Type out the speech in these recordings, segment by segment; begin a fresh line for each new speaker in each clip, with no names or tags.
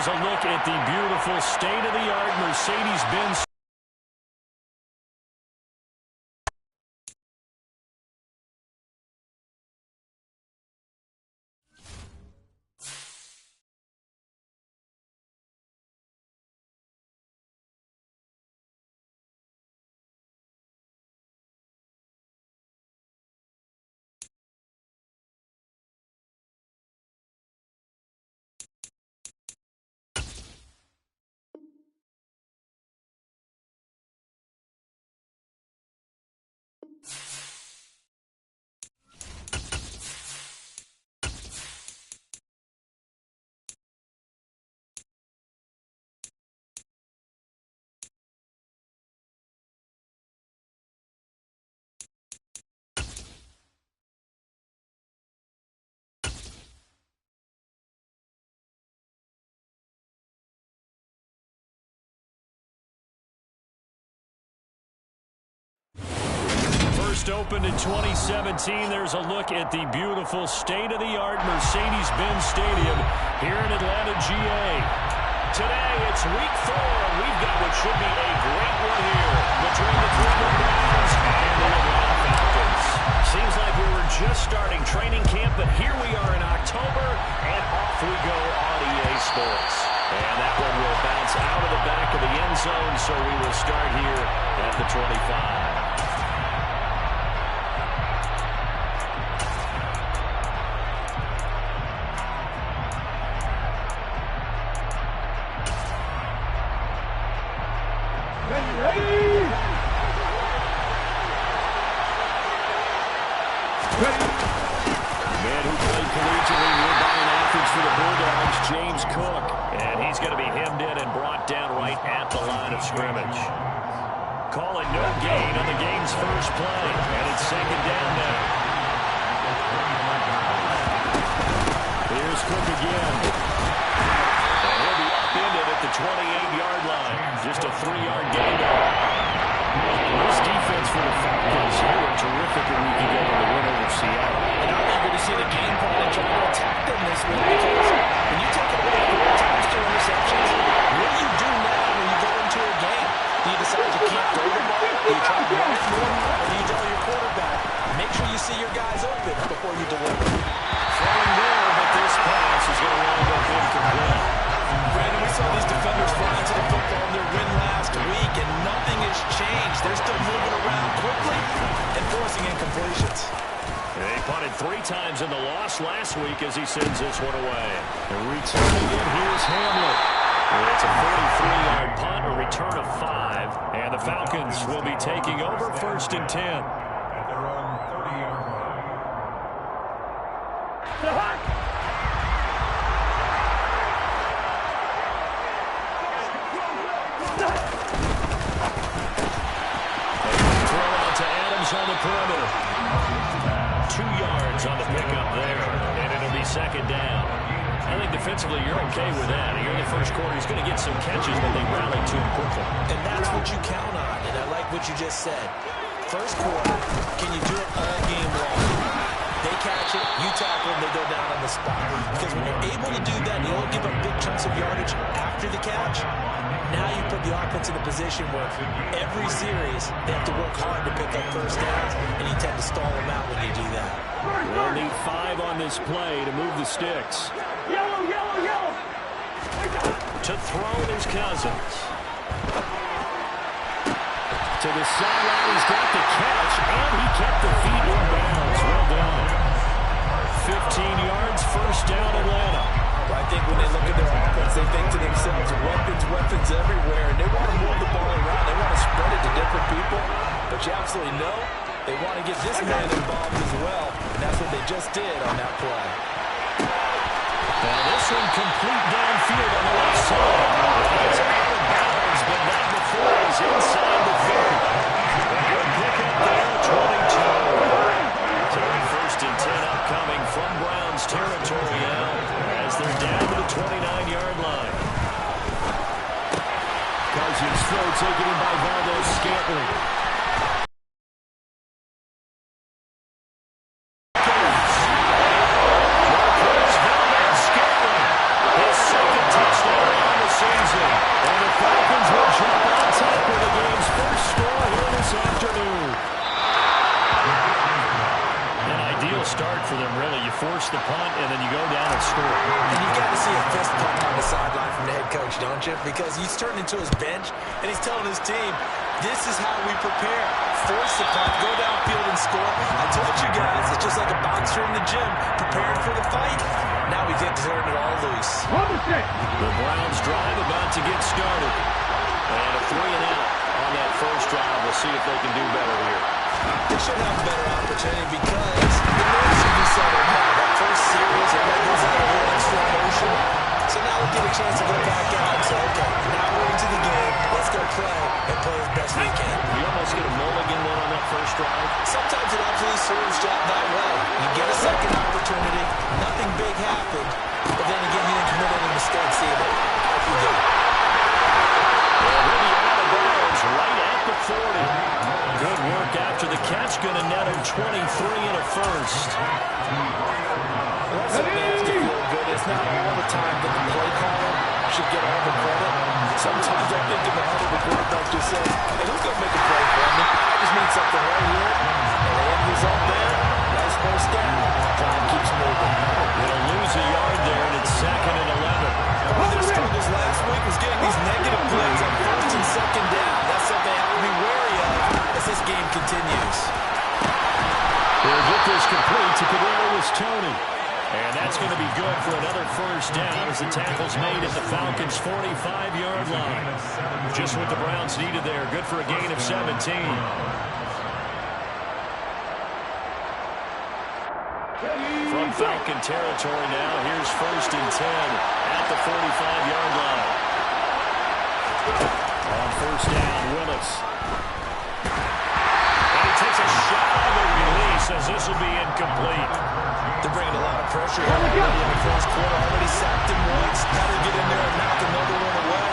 There's a look at the beautiful state-of-the-art Mercedes-Benz. First opened in 2017, there's a look at the beautiful state-of-the-art Mercedes-Benz Stadium here in Atlanta, GA. Today, it's week 4, and we've got what should be a great one here between the Cleveland Browns and the Atlanta Falcons. Seems like we were just starting training camp, but here we are in October, and off we go on EA Sports. And that one will bounce out of the back of the end zone, so we will start here at the 25. Scrimmage. Call it no gain on the game's first play, and it's second down now. Here's Cook again. And he'll be upended at the 28-yard line. Just a 3-yard gain. This defense for the Falcons, they were terrific a week ago in the win over Seattle. And I'm eager to see the game plan and try to attack them this week, because when you take away 4 times 2 interceptions, what do you do now when you go into a game? Do you decide you can't throw the ball? Do you try to run it more? Or do you tell your quarterback, make sure you see your guys open before you deliver? Throwing there, but this pass is going to wind up incomplete. Brandon, we saw these defenders fly into the football in their win last week, and nothing has changed. They're still moving around quickly and forcing incompletions. They punted 3 times in the loss last week as he sends this one away. And returning in, here's Hamlet. It's a 43-yard punt, a return of 5, and the Falcons will be taking over first and 10.
At their own 30-yard line.
Throw out to Adams on the perimeter. 2 yards on the pickup there, and it'll be second down. I think defensively you're okay with that. Here in the first quarter, he's going to get some catches, but they rally to him quickly.
And that's what you count on, and I like what you just said. First quarter, can you do it all game long? They catch it, you tackle them, they go down on the spot. Because when you're able to do that, you don't give up big chunks of yardage after the catch. Now you put the offense in a position where every series they have to work hard to pick up first downs, and you tend to stall them out when you do that.
We'll need 5 on this play to move the sticks.
Yellow, yellow, yellow.
To throw his Cousins. To the sideline, he's got the catch, and he kept the feet in bounds. Well done. 15 yards, first down, Atlanta.
Well, I think when they look at their offense, they think to themselves, weapons, weapons everywhere, and they want to move the ball around. They want to spread it to different people, but you absolutely know they want to get this man involved as well, and that's what they just did on that play.
Now this one complete downfield on the left side. It's out of bounds, but not before he's inside the 30. Good pick up there, 22. So first and 10 upcoming from Browns territory now as they're down to the 29-yard line. Cousins throw taken in by Valdez-Scantling. His second touchdown
coach, don't you? Because he's turned into his bench, and he's telling his team, this is how we prepare. Force the punt, go downfield and score. I told you guys, it's just like a boxer in the gym, preparing for the fight. Now we get to turn it all loose.
The Browns drive about to get started. And a 3-and-out on that first drive. We'll see if they can do better here.
They should have a better opportunity because the noise should be settled now. That first series, it goes out a little extra emotion. So now we'll get a chance to go back out and say, okay, now we're into the game. Let's go play and play as best we can.
You almost get a mulligan then on that first drive.
Sometimes it absolutely serves that way. You get a second opportunity, nothing big happened, but then again, you didn't commit any mistakes either. Off you go.
He'll be out of bounds right at the 40. Good work after the catch. Going to net him 23 and a first.
That's what makes you feel good. It's not all the time that the play caller should get all the credit. Sometimes I think in the huddle, the quarterback just says, hey, who's going to make a play for me? I just need something right here. And the end result there, nice first down. Drive keeps moving.
They'll lose a yard there, and it's 2nd and 11.
One of their struggles last week was getting these negative plays on 1st and 2nd down. That's something they have to be wary of as this game continues.
They'll get this complete to Kadarius Toney. And that's going to be good for another first down as the tackle's made at the Falcons' 45-yard line. Just what the Browns needed there. Good for a gain of 17. From Falcon territory now, here's 1st and 10 at the 45-yard line. On first down, Willis. And he takes a shot on the release as this will be incomplete.
They're bringing a lot of pressure here already in the first quarter. Already sacked him once. Now they get in there and knock another one away.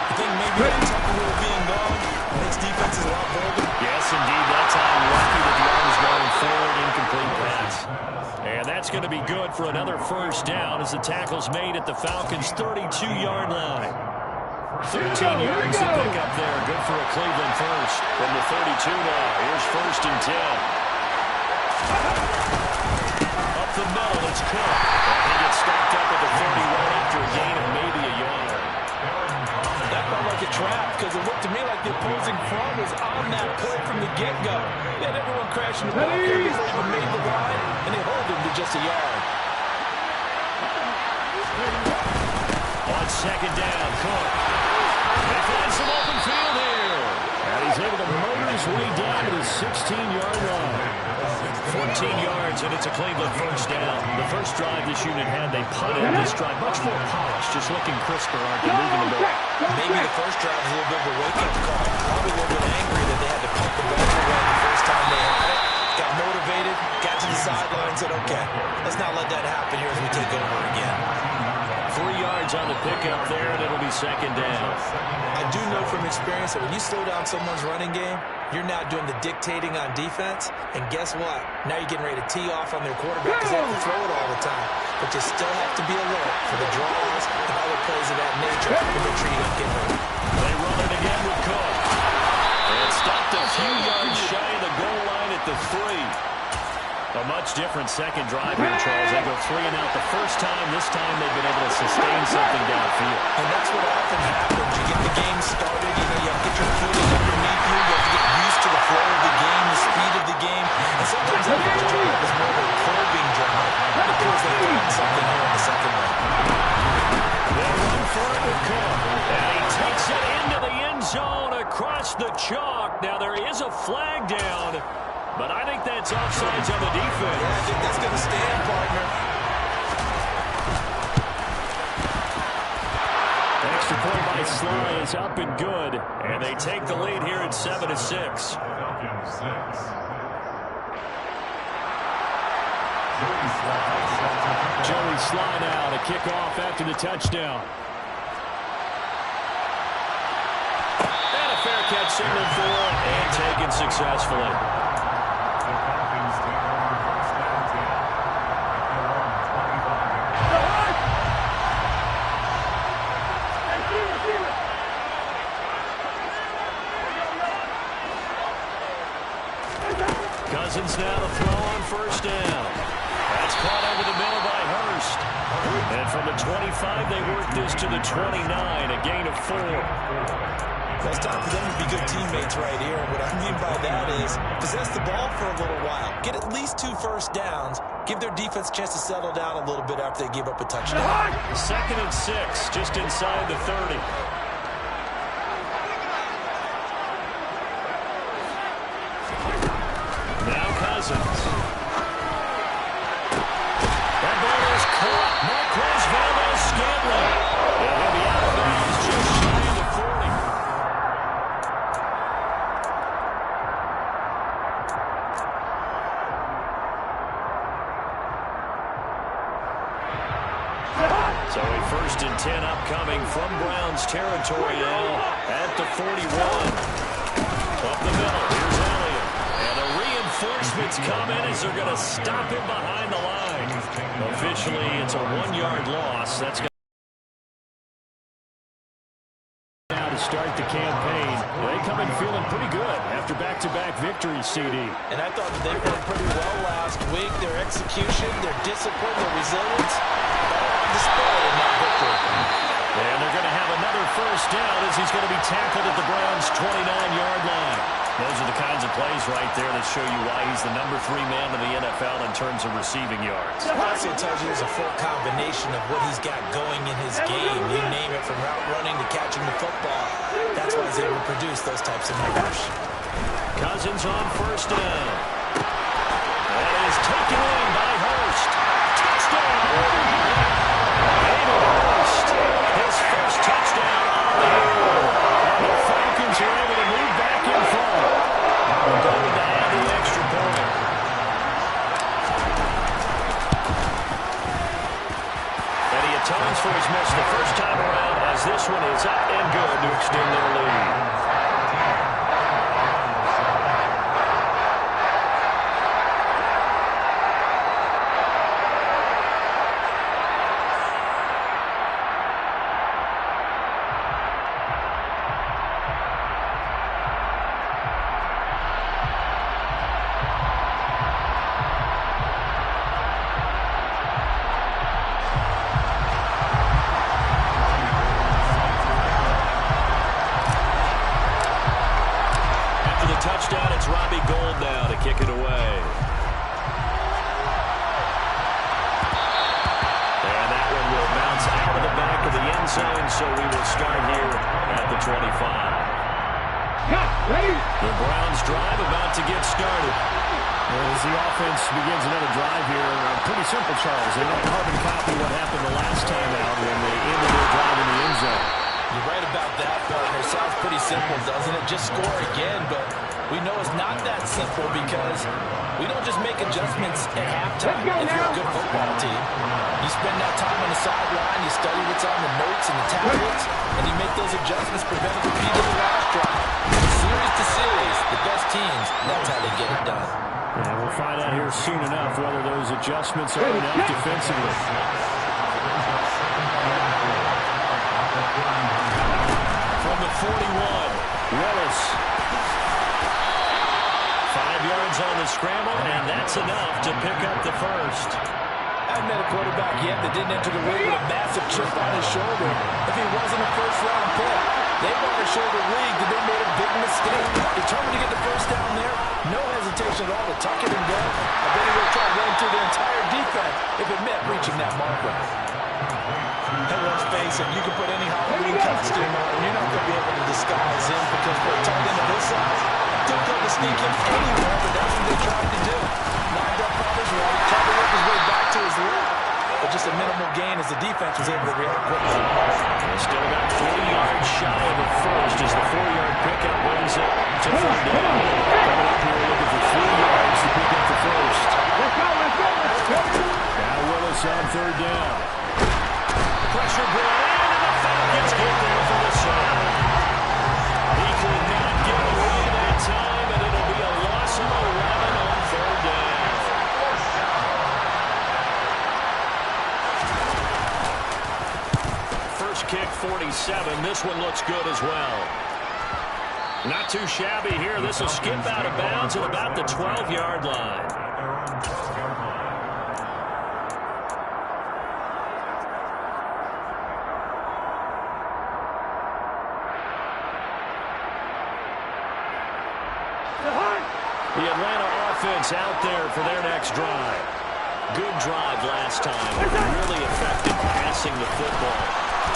I think maybe that Tucker rule being gone makes defenses a lot bolder.
Yes, indeed. That time, lucky that the arm was going forward. Incomplete pass. And that's going to be good for another first down as the tackle's made at the Falcons' 32-yard line. 13 yards to pick up there. Good for a Cleveland first. From the 32 now, here's 1st and 10. Up the middle, it's Cook. And he gets stopped up at the 31 after a gain of maybe a yard.
That felt like a trap because it looked to me like the opposing front was on that play from the get-go. They had everyone crashing the ball here before they even made the line, and they hold him to just a yard.
On 2nd down, Cook. They find some open field here. And he's able to motor his way down to his 16-yard line. 14 yards, and it's a Cleveland first down. The first drive this unit had, they punted. This drive, much more polished, just looking crisper, aren't they, moving the ball.
Maybe the first drive was a little bit of a wake-up call. Probably a little bit angry that they had to punt the ball away the first time they had it. Got motivated, got to the sideline, said, okay, let's not let that happen here as we take over again.
3 yards on the pickup there, and it'll be 2nd down.
I do know from experience that when you slow down someone's running game, you're now doing the dictating on defense, and guess what? Now you're getting ready to tee off on their quarterback because they have to throw it all the time. But you still have to be alert for the draws and other plays of that nature to make sure you don't get hurt.
They run it again with Cook. And stopped a few yards shy of the goal line at the 3. A much different second drive here, Charles. They go 3 and out the first time. This time they've been able to sustain something downfield.
And that's what often happens. You get the game started, you have to get your footing underneath you. You have to get used to the flow of the game, the speed of the game. And sometimes that first drive is more of a probing drive. It appears they found something here in the second one.
They'll run for it with Cook. And he takes it into the end zone across the chalk. Now there is a flag down. But I think that's offsides on the defense.
Yeah, I think that's going to stand, partner.
Extra point by Sly is up and good. And they take the lead here at 7-6. Joey Sly now to kick off after the touchdown. And a fair catch signaled for and taken successfully. Cousins now to throw on first down. That's caught over the middle by Hurst. And from the 20 25, they work this to the 29, a gain of 4.
Well, it's time for them to be good teammates right here. What I mean by that is possess the ball for a little while. Get at least 2 first downs. Give their defense a chance to settle down a little bit after they give up a touchdown.
2nd and 6, just inside the 30. Now Cousins. That ball is caught. Marquez Valdez-Scantling. And he'll be out of bounds just shy of the 40. So a 1st and 10 upcoming from Browns territory now at the 41. Up the middle, here's Elliott. And the reinforcements come in as they're going to stop him behind the line. Officially, it's a 1-yard loss. That's going now to start the campaign. They come in feeling pretty good after back-to-back victories, CD.
And I thought that they played pretty well last week. Their execution, their discipline, their resilience, all on display in that victory.
And they're going to have another 1st down as he's going to be tackled at the Browns' 29-yard line. Those are the kinds of plays right there that show you why he's the number 3 man in the NFL in terms of receiving yards.
It also tells you there's a full combination of what he's got going in his game. You name it, from route running to catching the football. That's why he's able to produce those types of numbers.
Cousins on 1st down. That is taken in by Hurst. Touchdown! Hayden Hurst, his 1st touchdown on the year. The Falcons are able to move back in front. We're going to add the extra point. And he atones for his miss the 1st time around as this one is up and good to extend their lead. Touchdown, it's Robbie Gould now to kick it away. And that one will bounce out of the back of the end zone, so we will start here at the 25. The Browns drive about to get started.
As the offense begins another drive here, pretty simple, Charles. They want to carbon copy what happened the last time out when they ended their drive in the end zone.
You're right about that, partner. Sounds pretty simple, doesn't it? Just score again, but we know it's not that simple because we don't just make adjustments at halftime if you're a good football team. You spend that time on the sideline, you study what's on the notes and the tablets, and you make those adjustments, prevent a repeat of the last drive. Series to series, the best teams, that's how they get it done.
And we'll find out here soon enough whether those adjustments are enough defensively.
From the 41, Willis. 5 yards on the scramble, and that's enough to pick up the 1st.
I've met a quarterback yet that didn't enter the league with a massive chip on his shoulder if he wasn't a 1st-round pick. They want to show the league that they made a big mistake. Determined to get the 1st down there, no hesitation at all to tuck it and go. I bet he would have tried running through the entire defense if it meant reaching that marker. And let's face it, you can put any Halloween costume on, and you're not going to be able to disguise him because for a tight end of his size, difficult to sneak him anywhere, but that's what they tried to do. Lined up on his right, tried to work his way back to his left, but just a minimal gain as the defense was able to react quickly.
Still about 40 yards shy of the 1st as the 4-yard pickup brings it to 3rd down. Coming up here looking for 3 yards to pick up the 1st. Now Willis on 3rd down. Pressure brought in, and the Falcons get there for the sack. He could not get away that time, and it'll be a loss of 11 on 3rd down. First kick, 47. This one looks good as well. Not too shabby here. This will skip out of bounds at about the 12-yard line. The Atlanta offense out there for their next drive. Good drive last time. Really effective passing the football.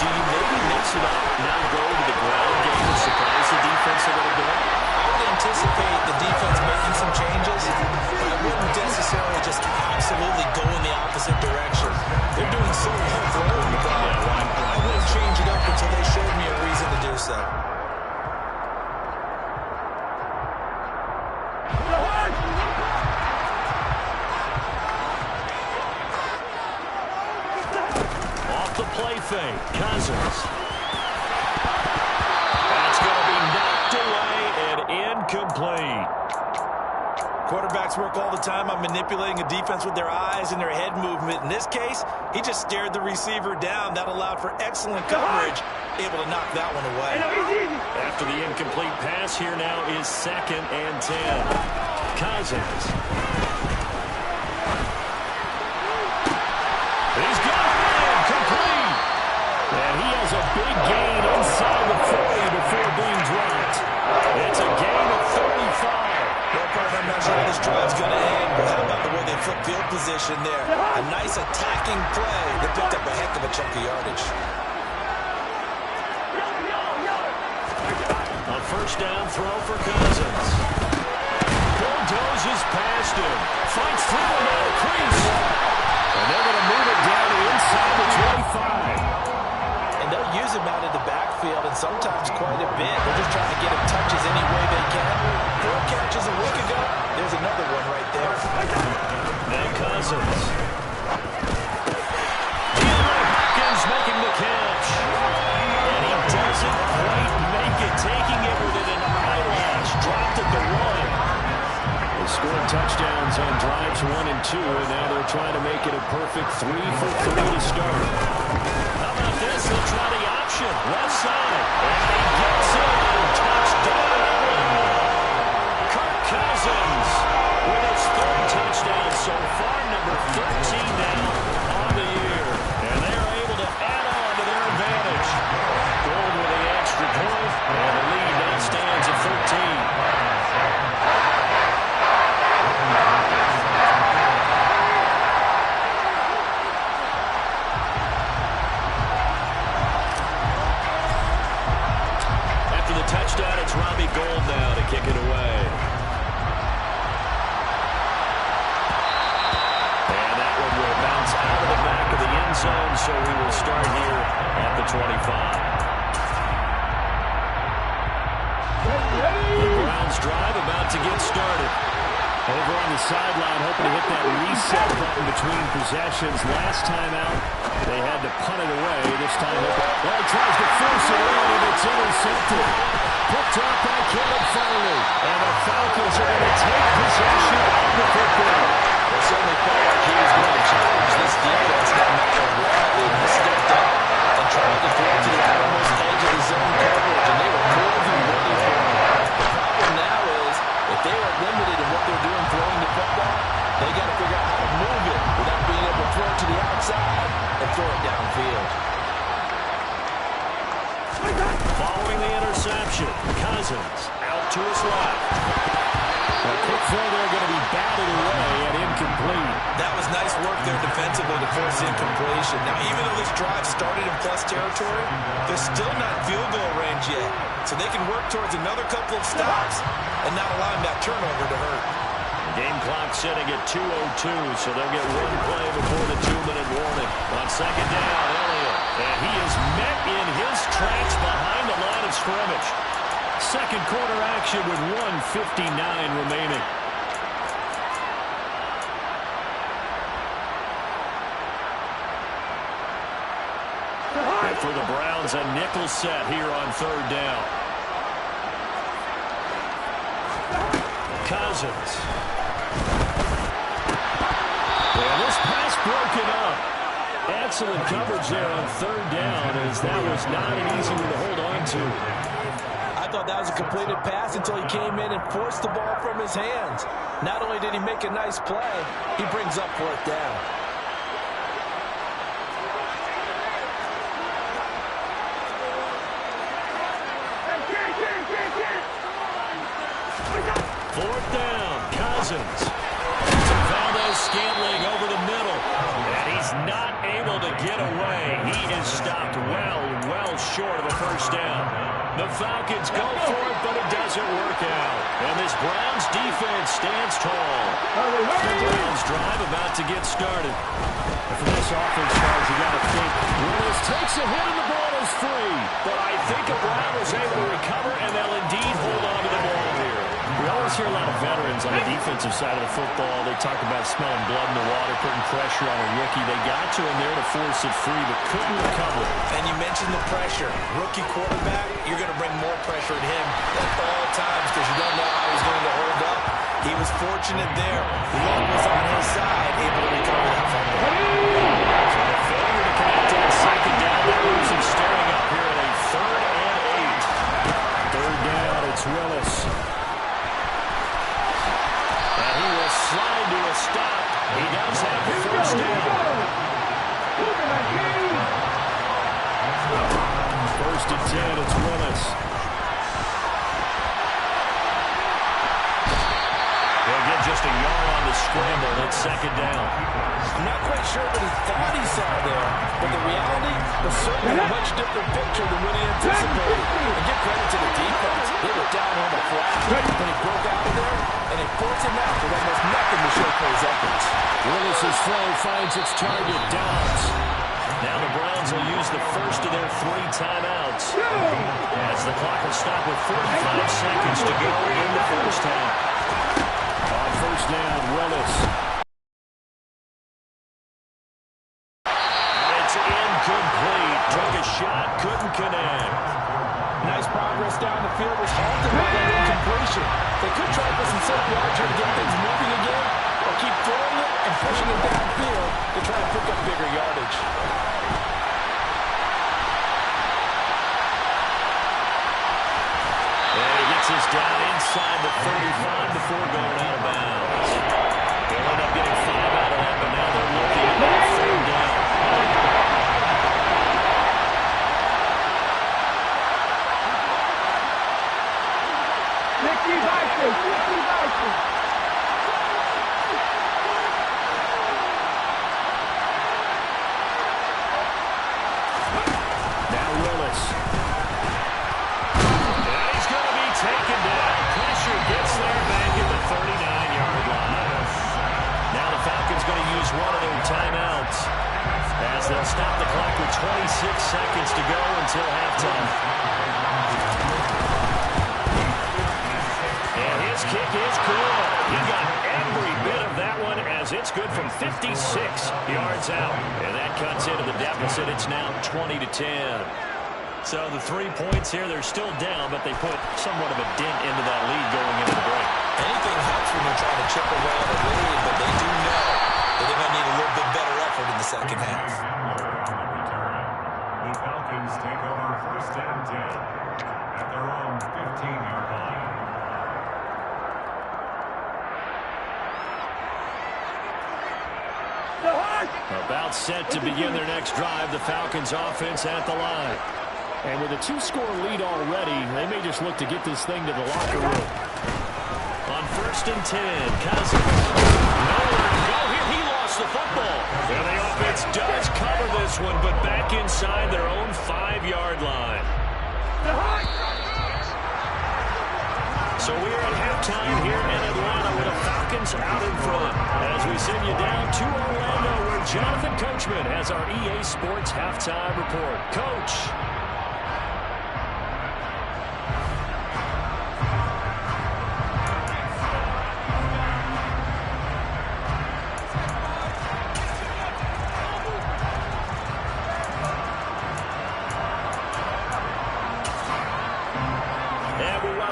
Do you maybe mix it up, now go to the ground game and surprise the defense a little bit?
I would anticipate the defense making some changes, but I wouldn't necessarily just absolutely go in the opposite direction. They're doing so well throwing the ball. I wouldn't change it up until they showed me a reason to do so.
Off the play fake, Cousins. That's going to be knocked away and incomplete.
Quarterbacks work all the time on manipulating a defense with their eyes and their head movement. In this case, he just stared the receiver down. That allowed for excellent coverage, able to knock that one away.
After the incomplete pass, here now is 2nd and 10. Cousins. He's got it, complete. And he has a big gain inside the 40 before being dropped. It's a gain of 35.
Well, partner, I'm not sure how this drive's going to end, but how about the way they flip field position there? A nice attacking play that picked up a heck of a chunk of yardage.
A first down throw for Cousins. Bulldozes past him. Fights through another crease. And they're going to move it down to inside the 25.
And they'll use him out of the backfield, and sometimes quite a bit. They're just trying to get him touches any way they can. 4 catches a week ago. There's another one right there.
Now Cousins. Hopkins making the catch. And he doesn't quite make it. Taking it within an eyelash. Dropped at the 1. They scored touchdowns on drives 1 and 2, and now they're trying to make it a perfect 3 for 3 to start. How about this? They'll try the option. Left side. And he gets it. Touchdown. Kirk Cousins with his 3rd touchdown so far. Number 13 now on the year. And they're able to add on to their advantage. Gold with the extra point. And the lead now stands at 13. Touchdown, it's Robbie Gould now to kick it away. And that one will bounce out of the back of the end zone, so we will start here at the 25. The Browns drive about to get started. Over on the sideline, hoping to hit that reset button between possessions. Last time out, they had to punt it away. This time, well, he tries to force it in, and it's intercepted. Picked up by Caleb Farley. And the Falcons are going to take possession of the football.
They certainly felt like he was going to challenge this defense, no matter what. He stepped up and tried to throw to the outermost edge of the zone coverage, and they were poised and ready for him. The problem now is, if they are limited in what they're doing throwing the football, they got to figure out how to move it without being able to throw it to the outside and throw it downfield.
Following the interception, Cousins out to his left. A quick throw there going to be batted away and incomplete.
That was nice work there defensively to force incompletion. Now, even though this drive started in plus territory, they're still not field goal range yet. So they can work towards another couple of stops and not allowing that turnover to hurt.
Game clock sitting at 2:02, so they'll get one play before the 2-minute warning. On second down, Elliott. And he is met in his tracks behind the line of scrimmage. Second quarter action with 1:59 remaining. And for the Browns, a nickel set here on 3rd down. Cousins. And this pass broken up. Excellent coverage there on 3rd down, as that was not an easy one to hold on to.
I thought that was a completed pass until he came in and forced the ball from his hands. Not only did he make a nice play, he brings up 4th down.
Fourth down. Cousins. To Valdez-Scantling over the middle. And he's not able to get away. He is stopped well short of a first down. The Falcons go for it, but it doesn't work out. And this Browns defense stands tall. The Browns drive about to get started.
And for this offense, Charles, you got to think Willis takes a hit and the ball is free.
But I think a Brown was able to recover, and they'll indeed hold on to the ball here.
We always hear a lot of veterans on the defensive side of the football. They talk about smelling blood in the water, putting pressure on a rookie. They got to him there to force it free, but couldn't recover.
And you mentioned the pressure. Rookie quarterback, you're going to bring more pressure at him at all times because you don't know how he's going to hold up. He was fortunate there. Luck was on his side, able to recover that fumble.
So the failure to connect on second down. That leaves him staring up here at a 3rd and 8.
Third down, it's Willis.
And he will slide to a stop. He does have the first down.
First and 10, it's Willis.
He'll get just a yard on the scramble. It's second down.
I'm not quite sure what he thought he saw there, but the reality was certainly a much different picture than what he anticipated. And give credit to the defense. They were down on the flat, but he broke out of there, and it forced him out with almost nothing to show for his efforts.
Willis's throw finds its target, Downs.
Now the Browns will use the first of their 3 timeouts as the clock will stop with 45 seconds to go in the first half.
On first down, Willis.
It's incomplete. Took a shot, couldn't connect.
Nice progress down the field was halted by that incompletion. They could try for some set yards here to get things moving again, or keep throwing it and pushing it downfield to try to pick up bigger yardage.
And he gets us down inside the 35 before going out of bounds. They'll end up getting 5 out of that, but now they're looking at that 3rd down.
Now Willis.
And he's going to be taken down. Pressure gets there back at the 39-yard line. Now the Falcons going to use one of their timeouts as they'll stop the clock with 26 seconds to go until halftime. And his kick is good. He got every bit of that one as it's good from 56 yards out. And that cuts into the deficit. It's now 20-10. So the 3 points here, they're still down, but they put somewhat of a dent into that lead going into the break.
Anything helps when they're trying to chip away at a lead, but they do know that they're going to need a little bit better effort in the second half.
The Falcons take over 1st and 10 at their own 15-yard line.
About set to begin their next drive, the Falcons offense at the line.
And with a 2-score lead already, they may just look to get this thing to the locker room.
On 1st and 10, Cousins. Nowhere to go here. He lost the football. And the offense does cover this one, but back inside their own 5-yard line. So we're at halftime here in Atlanta with the Falcons out in front. As we send you down to Orlando, where Jonathan Coachman has our EA Sports halftime report. Coach.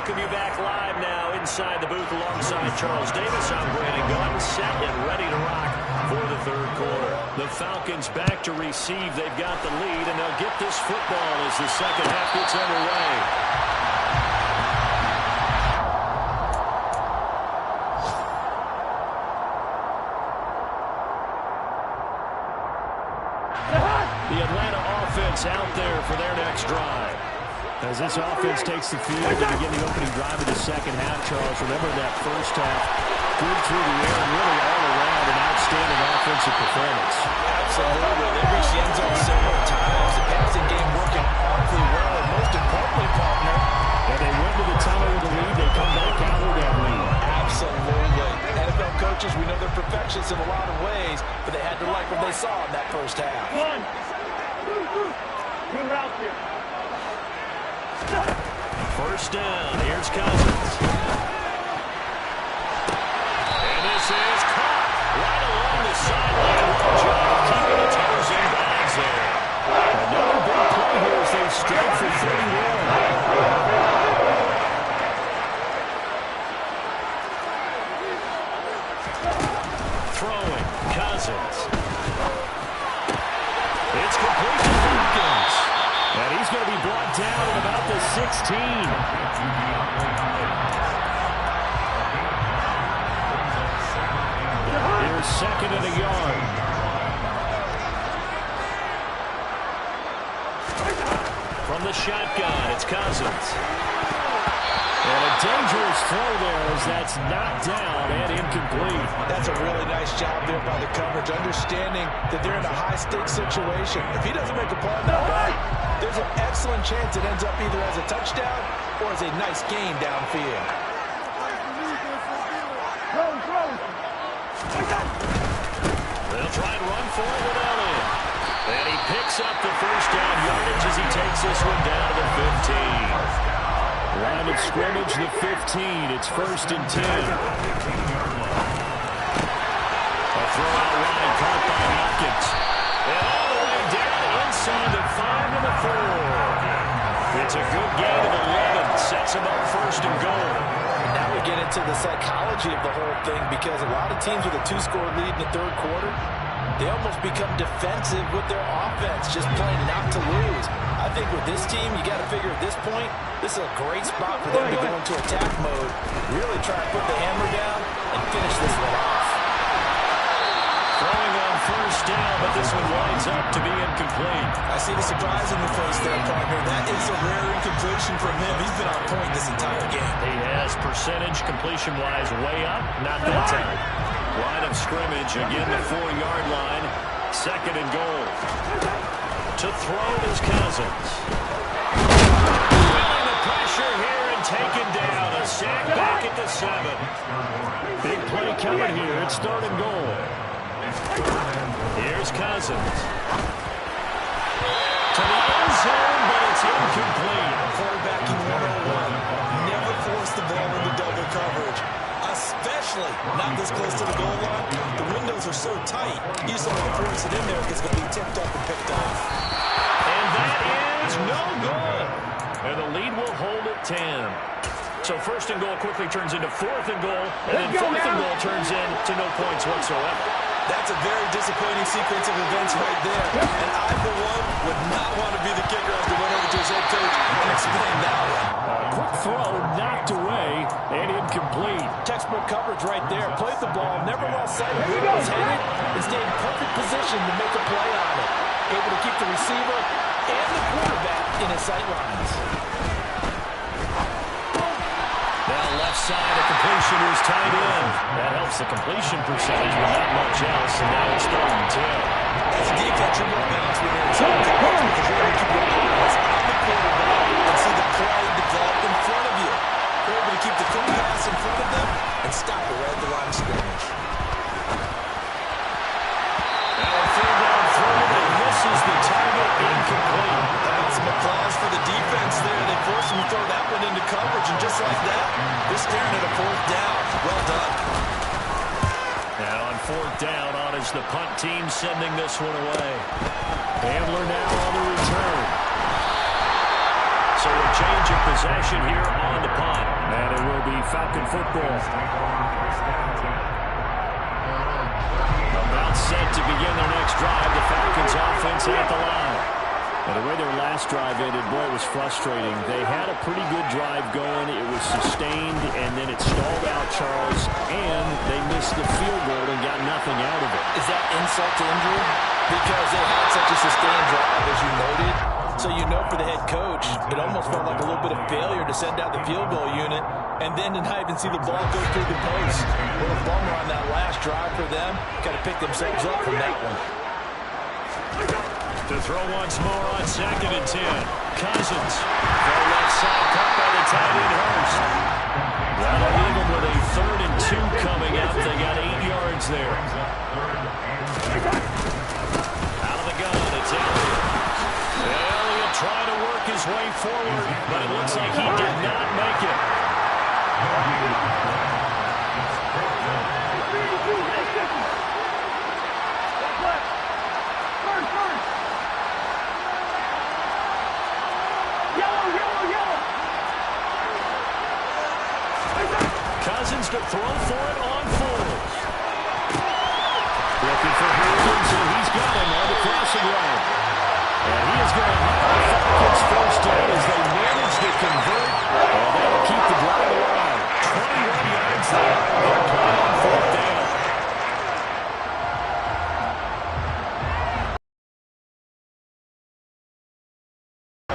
Welcome you back live now inside the booth alongside Charles Davis. I'm Brandon Gunn, set and ready to rock for the 3rd quarter. The Falcons back to receive. They've got the lead, and they'll get this football as the second half gets underway. The Atlanta offense out there for their next drive.
As this offense takes the field to begin the opening drive of the second half, Charles, remember that first half, good through the air and really all around an outstanding offensive performance.
Absolutely. They reached the end zone several times. The passing game working awfully well. And most importantly, partner,
and they went to the tunnel with the lead. They come back out with that lead.
Absolutely. NFL coaches, we know they're perfectionists in a lot of ways, but they had to like what they saw in that first half.
First down. Here's Cousins. And this is caught right along the sideline. Good job keeping the toes in bounds there. Another big play here as they strike for 31. Throwing, Cousins. It's complete to Hopkins. And he's going to be brought down at about the 16. Here's second and a yard. From the shotgun, it's Cousins. And a dangerous throw there as that's knocked down and incomplete.
That's a really nice job there by the coverage, understanding that they're in a high-stakes situation. If he doesn't make a play on that play, there's an excellent chance it ends up either as a touchdown or as a nice gain downfield.
They'll try and run for it with Elliott. And he picks up the first down yardage as he takes this one down to the 15. Line of scrimmage, the 15. It's first and 10. A throw out wide, caught by Hopkins. And all the way down inside the 5 and the 4. It's a good gain of 11. Sets him up first and goal.
And now we get into the psychology of the whole thing, because a lot of teams with a 2-score lead in the third quarter, they almost become defensive with their offense, just playing not to lose. I think with this team, you got to figure at this point, this is a great spot for them to go into attack mode, really try to put the hammer down and finish this one off.
Throwing on first down, but this one winds up to be incomplete.
I see the surprise in your face there, partner. That is a rare incompletion from him. He's been on point this entire game.
He has percentage completion-wise way up, not that time. Line of scrimmage, again the 4-yard line. Second and goal. To throw is Cousins. Feeling the pressure here and taken down. A sack back at the 7. Big play coming here. It's third and goal. Here's Cousins. To the end zone, but it's incomplete.
Quarterbacking 101. Never force the ball into double coverage, especially not this close to the goal line. The windows are so tight, you just don't want to force it in there because it's going to be tipped up and picked off.
And that is no good. And the lead will hold at 10. So first and goal quickly turns into fourth and goal, and then fourth and goal turns into no points whatsoever.
That's a very disappointing sequence of events right there. And I, for one, would not want to be the kicker as to run over to his head coach and explain that one.
Quick throw knocked away and incomplete.
Textbook coverage right there. Played the ball, never lost sight of where it was headed, and stayed in perfect position to make a play on it. Able to keep the receiver and the quarterback in his sight lines.
Now left side, a completion was tied in. That helps the completion percentage, but not much else, and now it's third and 10.
As a defense, you're more balanced when you're in zone coverage because you're able to keep your eyes on the quarterback and see the play develop in front of you. You're able to keep the quick pass in front of them and stop it right at the line of scrimmage.
Now a third down throw, but it misses the target, incomplete.
Some applause for the defense there. They forced him to throw that one into coverage, and just like that, they're staring at a fourth down. Well done.
And on fourth down, on is the punt team sending this one away. Handler now on the return. So a change of possession here on the punt. And it will be Falcon football. About set to begin their next drive. The Falcons offense at the line. And the way their last drive ended, boy, it was frustrating. They had a pretty good drive going. It was sustained, and then it stalled out, Charles, and they missed the field goal and got nothing out of it.
Is that insult to injury? Because they had such a sustained drive, as you noted. So you know for the head coach, it almost felt like a little bit of failure to send out the field goal unit and then to not even see the ball go through the post. What a bummer on that last drive for them. Got to pick themselves up from that one.
To throw once more on 2nd and 10. Cousins. Throw left side, caught by the tight end Hurst. That'll leave them with a 3rd and 2 coming up. They got 8 yards there. Out of the gun, it's Elliott. Elliott trying to work his way forward, but it looks like he did not make it. Cousins to throw for it on 4th. Looking for Hurst, and he's got him on the crossing route. And he is going to have the Falcons first down as they manage to convert. And that'll keep the drive alive. 21 yards there. They're playing on 4th down.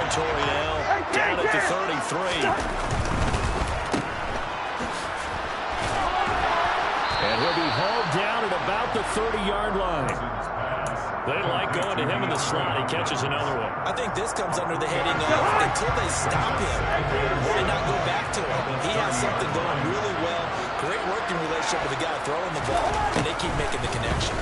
Toriel down at the 33. And he'll be hauled down at about the 30-yard line. They like going to him in the slot. He catches another one.
I think this comes under the heading of until they stop him, why not go back to him? He has something going really well. Great working relationship with the guy throwing the ball, and they keep making the connection.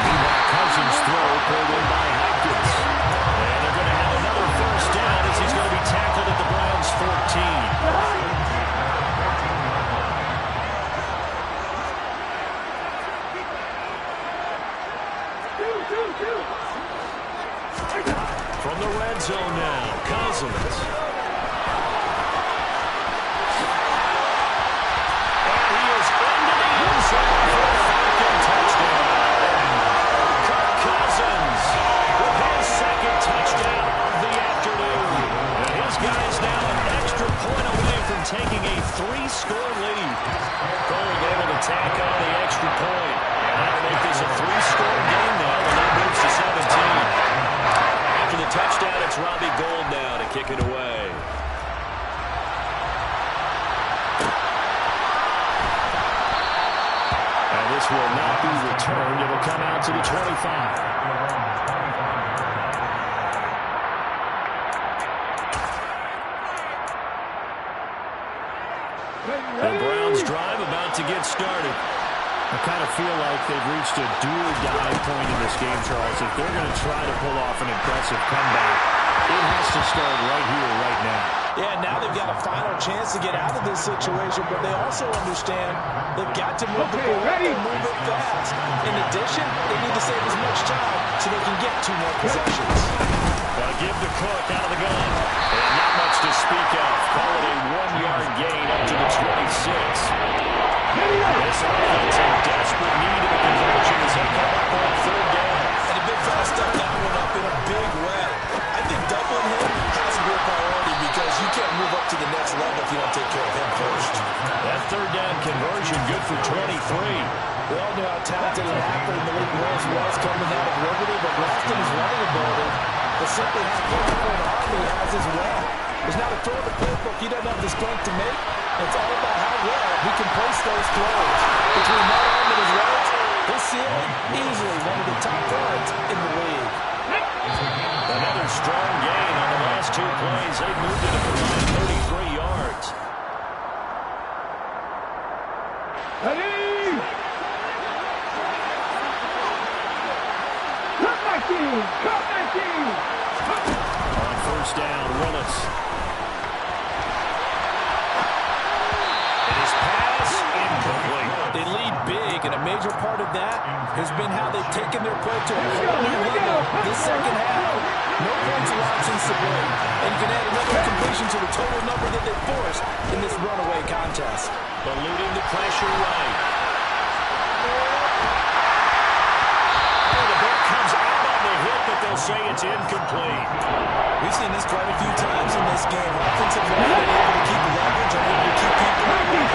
Meanwhile, Cousins throw pulled in by Hopkins. And they're going to have another first down as he's going to be tackled at the Browns' 14. From the red zone now, Cousins. And he is into the end zone for a Falcon touchdown. Kirk Cousins with his 2nd touchdown of the afternoon. And his guys now an extra point away from taking a 3-score lead. Gold able to tack on the extra point. And that'll make this a 3-score game now. The lead moves to 17. After the touchdown, it's Robbie Gould now to kick it away. And this will not be returned. It'll come out to the 25. The Browns drive about to get started. I kind of feel like they've reached a do-or-die point in this game, Charles. If they're going to try to pull off an impressive comeback, it has to start right here, right now.
Yeah, now they've got a final chance to get out of this situation, but they also understand they've got to move the ball and move it fast. In addition, they need to save as much time so they can get 2 more possessions.
They'll give to Cook out of the gun. And not much to speak of. Call it a 1-yard gain up to the 26. This offense in desperate need of a conversion as they come up on 3rd down.
And a big fella stepped that one up in a big way. I think doubling him has to be a priority because you can't move up to the next level if you don't take care of him first.
That 3rd down conversion good for 23.
We all knew how talented and athlete Malik Willis was coming out of Liberty, but Lofton is running ability. But simply how powerful an arm he has as well. There's not a throw in the playbook he doesn't have the strength to make. It's all about how well he can place those throws. Between that arm and his legs, his ceiling, easily one of the top guards in the league.
Another strong gain on the last 2 plays. They've moved it up to 33 yards.
Ready! Cut back in! Cut back in!
On 1st down, Willis. And his pass incomplete.
They lead big, and a major part of that has been how they've taken their play to a whole new level this second half. No points allowed since the break, and you can add another completion to the total number that they forced in this runaway contest.
Eluding the pressure right. Oh, the ball comes out on the hit, but they'll say it's incomplete.
We've seen this quite a few times in this game. Offensive line able to keep leverage, able to keep people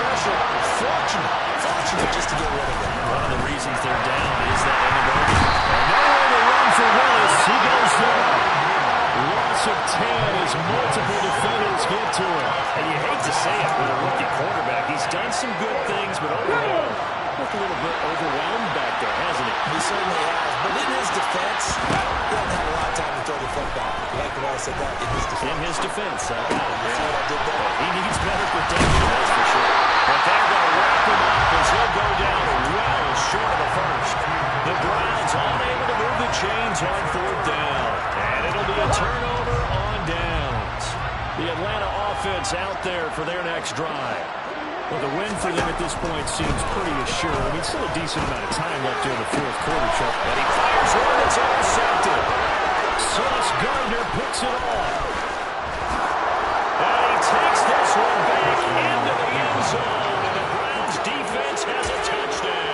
pressure. Fortunate just to get rid of it.
One of the reasons they're down is that in the
impressive 10 as multiple defenders get to him.
And you hate to say it with a rookie quarterback. He's done some good things, but overall, looked a little bit overwhelmed back there, hasn't he?
He certainly has. But in his defense, he doesn't have a lot of time to throw the football. You like the way I said that? In his defense.
In his defense, I got it.
See what I did there?
He needs better protection, that's for sure. But they're going to wrap him up as he'll go down well short of the first. The Browns unable to move the chains on fourth down. And it'll be a turnover on downs.
The Atlanta offense out there for their next drive. Well, the win for them at this point seems pretty assured. I mean, still a decent amount of time left here in the fourth quarter, Chuck.
And he fires one that's intercepted.
Sauce Gardner puts it on.
And he takes this one back into the end zone. And the Browns defense has a touchdown.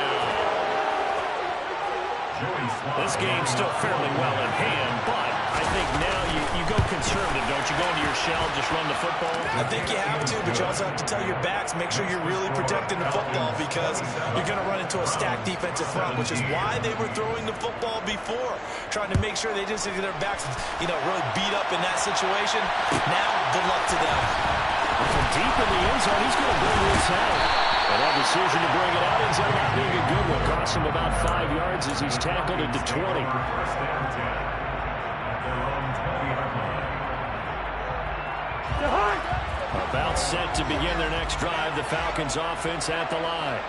This game's still fairly well in hand, but I think now you go conservative, don't you? Go into your shell, just run the football.
I think you have to, but you also have to tell your backs, make sure you're really protecting the football because you're going to run into a stacked defensive front, which is why they were throwing the football before, trying to make sure they didn't get their backs, really beat up in that situation. Now, good luck to them.
From deep in the end zone, he's going to bring this out. And that decision to bring it out ends up not being a good one. Cost him about 5 yards as he's tackled into 20. About set to begin their next drive, the Falcons offense at the line.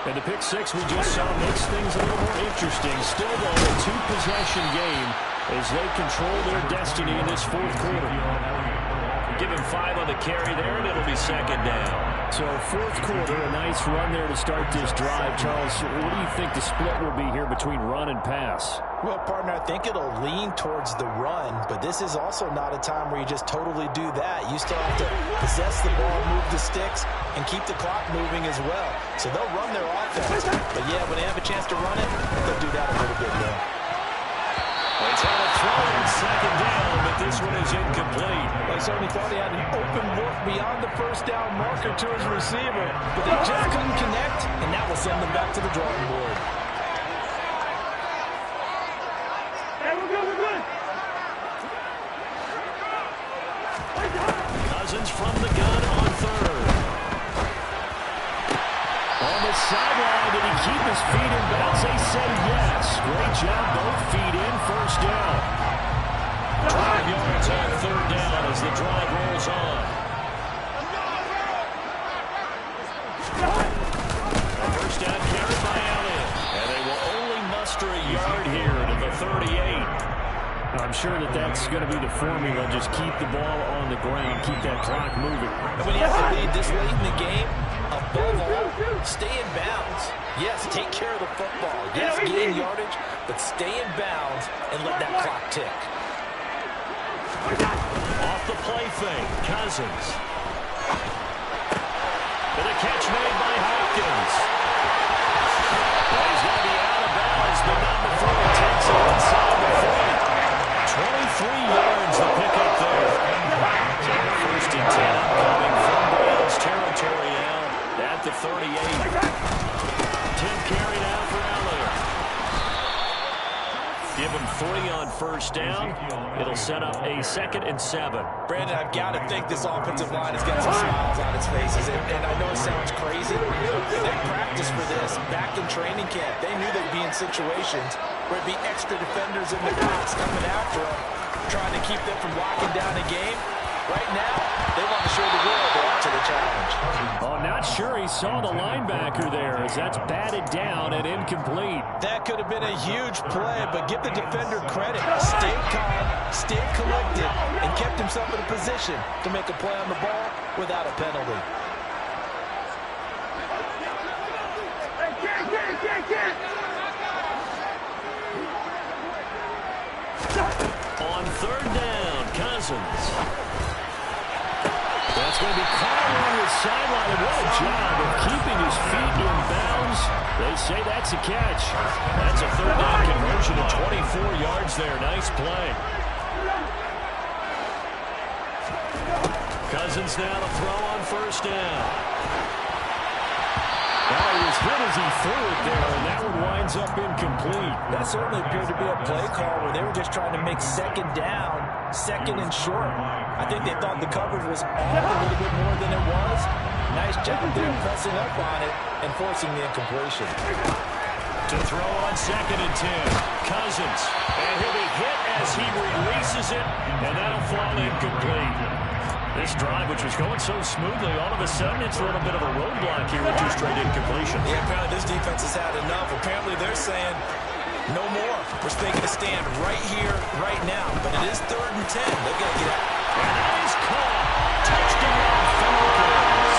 And the pick six we just saw makes things a little more interesting. Still, though, a two-possession game as they control their destiny in this fourth quarter.
Give him 5 on the carry there, and it'll be second down.
So fourth quarter, a nice run there to start this drive. Charles, what do you think the split will be here between run and pass?
Well, partner, I think it'll lean towards the run, but this is also not a time where you just totally do that. You still have to possess the ball, move the sticks, and keep the clock moving as well. So they'll run their offense. But, yeah, when they have a chance to run it, they'll do that a little bit more.
They try to throw on second down, but this one is incomplete.
They certainly thought he had an open look beyond the first down marker to his receiver, but they just couldn't connect, and that will send them back to the drawing board.
Cousins from the gun on third.
On the sideline, did he keep his feet in bounds? They said yes. Great job, both feet in, first down.
5 yards on third down as the drive rolls on. A first down carried by Allen. And they will only muster a yard here to the 38.
I'm sure that's going to be the formula. Just keep the ball on the ground, keep that clock moving.
And when you have to lead this late in the game, above all, stay in bounds. Yes, take care of the football. Yes, gain yardage, but stay in bounds and let that clock tick.
Off the play fake, Cousins. And a catch made by Hopkins. Well, he's going to be out of bounds, but not before he takes it inside the 40. 23 yards the pickup there. So first and 10 upcoming from Browns territory now at the 38. 10 carry now for Allen. Give him 3 on first down. It'll set up a 2nd and 7.
Brandon, I've got to think this offensive line has got some smiles on its faces. And I know it sounds crazy. They practiced for this back in training camp. They knew they'd be in situations where it'd be extra defenders in the box coming after them, trying to keep them from locking down a game. Right now, they want to show the world they're up to the challenge.
Oh, not sure he saw the linebacker there as that's batted down and incomplete.
That could have been a huge play, but give the defender credit. Stayed calm, stayed collected, and kept himself in a position to make a play on the ball without a penalty.
On third down, Cousins.
That's going to be caught along the sideline, and what a job of keeping his feet in bounds. They say that's a catch.
That's a third down conversion of 24 yards there. Nice play. Cousins now to throw on first down.
Well, he was hit as he threw it there, and that one winds up incomplete.
That certainly appeared to be a play call where they were just trying to make second down, second and short. I think they thought the coverage was off a little bit more than it was. Nice job there pressing up on it and forcing the incompletion.
To throw on 2nd and 10. Cousins. And he'll be hit as he releases it, and that'll fall incomplete. This drive, which was going so smoothly, all of a sudden it's a little bit of a roadblock here with 2 straight incompletions.
Yeah, apparently this defense has had enough. Apparently they're saying, no more. We're taking a stand right here, right now. But it is 3rd and 10. They've got to get out.
And that is caught. Touchdown, Falcons.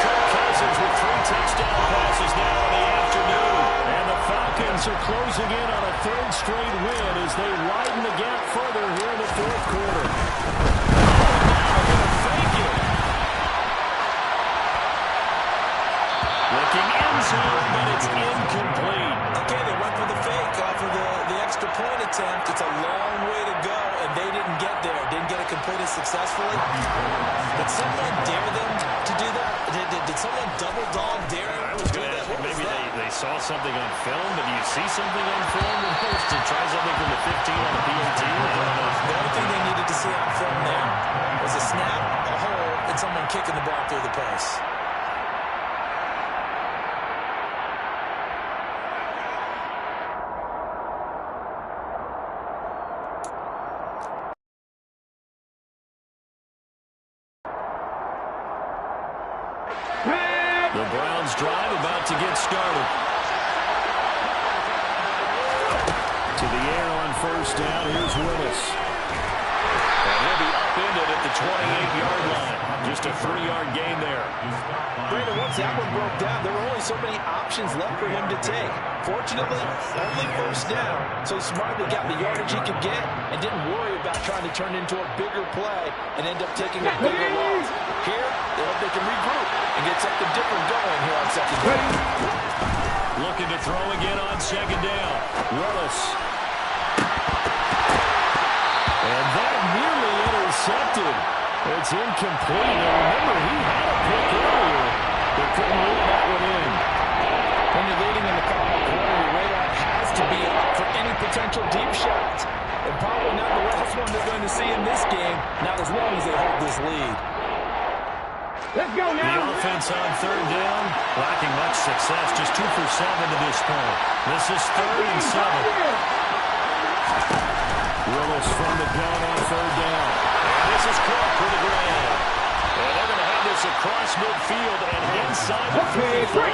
Kirk Cousins with 3 touchdown passes now in the afternoon. And the Falcons are closing in on a 3rd straight win as they widen the gap further here in the 4th quarter. Looking end zone, but it's incomplete.
Okay, they went for the fake off of the extra point attempt. It's a long way to go, and they didn't get there. Didn't get it completed successfully. Did someone dare them to do that? Did someone double dog dare them?
I was going to ask you, maybe they saw something on film, but do you see something on film to try something from the 15 on the PAT?
The only thing they needed to see on film there was a snap, a hole, and someone kicking the ball through the post.
The Browns drive about to get started. To the air on 1st down. Here's Willis.
And he'll be upended at the 28-yard line. Just a 3-yard gain there.
Brandon, once that one broke down, there were only so many options left for him to take. Fortunately, only 1st down, so he smartly got the yardage he could get and didn't worry about trying to turn into a bigger play and end up taking a bigger loss. Here, they hope they can regroup and get something different going here on 2nd down.
Looking to throw again on 2nd down. Willis. And that nearly intercepted. It's incomplete. Now remember, he had a pick earlier, but couldn't rule that one in.
When you're leading in the final quarter, your radar has to be up for any potential deep shots. And probably not the last one they're going to see in this game, not as long as they hold this lead.
Let's go now.
The offense on 3rd down, lacking much success, just 2 for 7 to this point. This is 3rd and 7. Willis from the gun on 3rd down.
And this is Cook for the grab. And they're going to have this across midfield and inside the 45.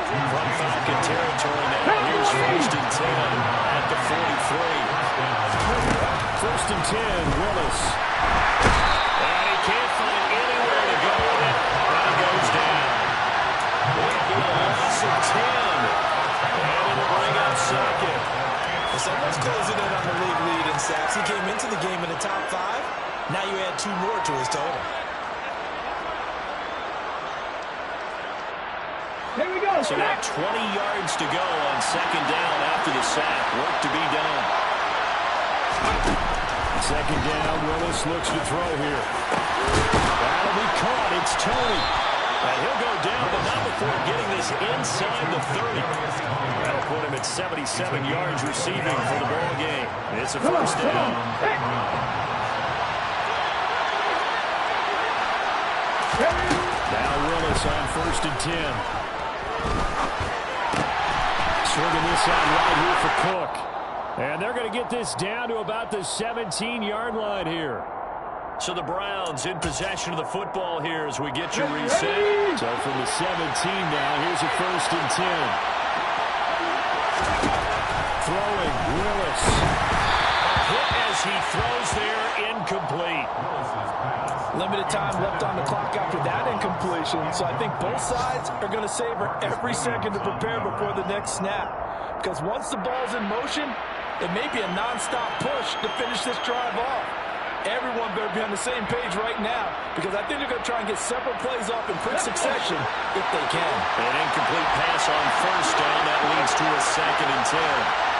From Falcon territory now. Here's 1st and 10 at the 43.
1st and 10, Willis.
And he can't find anywhere to go with it. And he goes down. It'll be a loss of 10. And it'll bring up 2nd.
Well, someone's closing in on the league lead in sacks. He came into the game in the top 5. Now you add 2 more to his total.
Here we go.
So now 20 yards to go on 2nd down after the sack. Work to be done.
2nd down, Willis looks to throw here. That'll be caught. It's Tony. And he'll go down, but not before getting this inside the 30. That'll put him at 77 yards receiving for the ball game. It's a 1st down. Now Willis on 1st and 10. Swinging this out right here for Cook. And they're going to get this down to about the 17-yard line here. So the Browns in possession of the football here as we get you reset. So from the 17 now, here's a 1st and 10. Throwing, Willis. Hit as he throws there, incomplete.
Limited time left on the clock after that incompletion, so I think both sides are going to savor every second to prepare before the next snap. Because once the ball's in motion, it may be a nonstop push to finish this drive off. Everyone better be on the same page right now, because I think they're going to try and get several plays off in quick succession if they can.
An incomplete pass on 1st down. That leads to a 2nd and 10.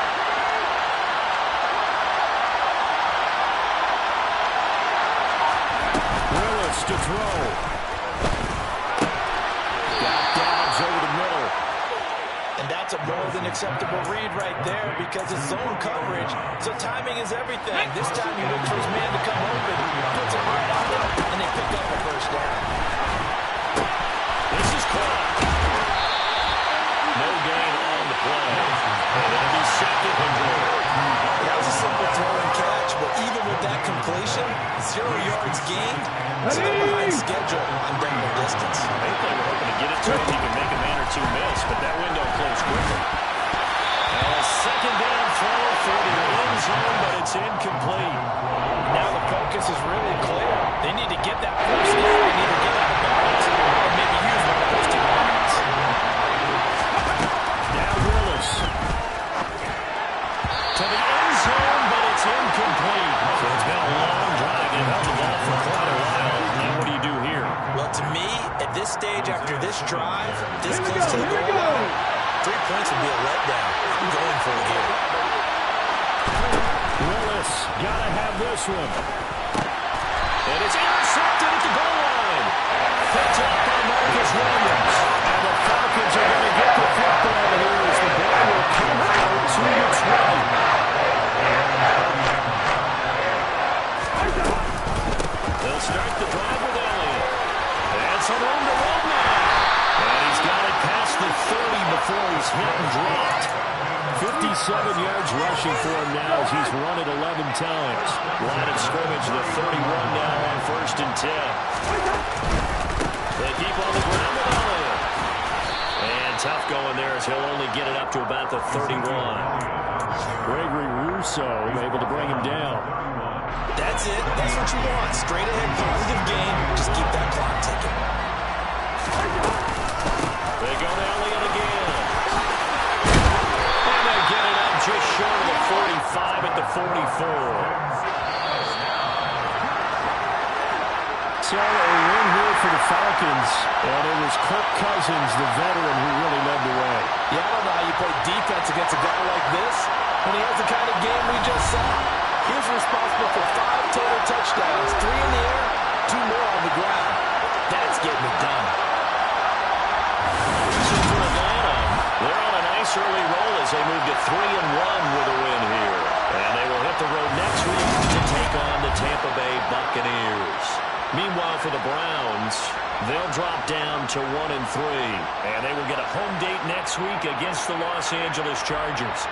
to throw. Got Dobbs over the
That's a more than acceptable read right there because it's zone coverage, so timing is everything. This time he looks for his man to come open, puts it right on him, and they pick up a first down.
This is caught. No gain on the play. And it'll be second and goal.
That was a simple throw and catch, but even with that completion, 0 yards gained, still behind schedule on down the distance.
I think they were hoping to get it to him. He could make a man or two miss, but that window closed quickly. And a second down throw for the end zone, but it's incomplete.
Now the focus is really clear. They need to get that first down and either get out of bounds or maybe use one of those 2 points.
Now Willis. To the end zone, but it's incomplete. So it's been a long drive. They've held the ball for quite a while. Now what do you do here?
Well, to me, at this stage after this drive, this close to the goal line, 3 points would be a letdown. I'm going for it here.
Willis, gotta have this one. And it's intercepted at the goal line. Picked up by Marcus Williams. And the Falcons are going to get the football here as the ball will come out to the 20. They'll start the drive with Elliott. And some room to run now. And he's got it past the 30 before he's hit and dropped. 57 yards rushing for him now as he's run it 11 times. Line of scrimmage, the 31 now on 1st and 10. They keep on the ground with Elliott. And tough going there as he'll only get it up to about the 31. Gregory Rousseau able to bring him down.
That's it. That's what you want. Straight ahead, positive game. Just keep that clock ticking.
They go to Elliott again. And they get it up just short of the 45 at the 44. So a win here for the Falcons, and it was Kirk Cousins, the veteran, who really led the way.
Yeah, I don't know how you play defense against a guy like this when he has the kind of game we just saw. He was responsible for 5 total touchdowns, 3 in the air, 2 more on the ground. That's getting it done.
So for Atlanta, they're on a nice early roll as they move to 3-1 with a win here. And they will hit the road next week to take on the Tampa Bay Buccaneers. Meanwhile, for the Browns, they'll drop down to 1-3. And they will get a home date next week against the Los Angeles Chargers.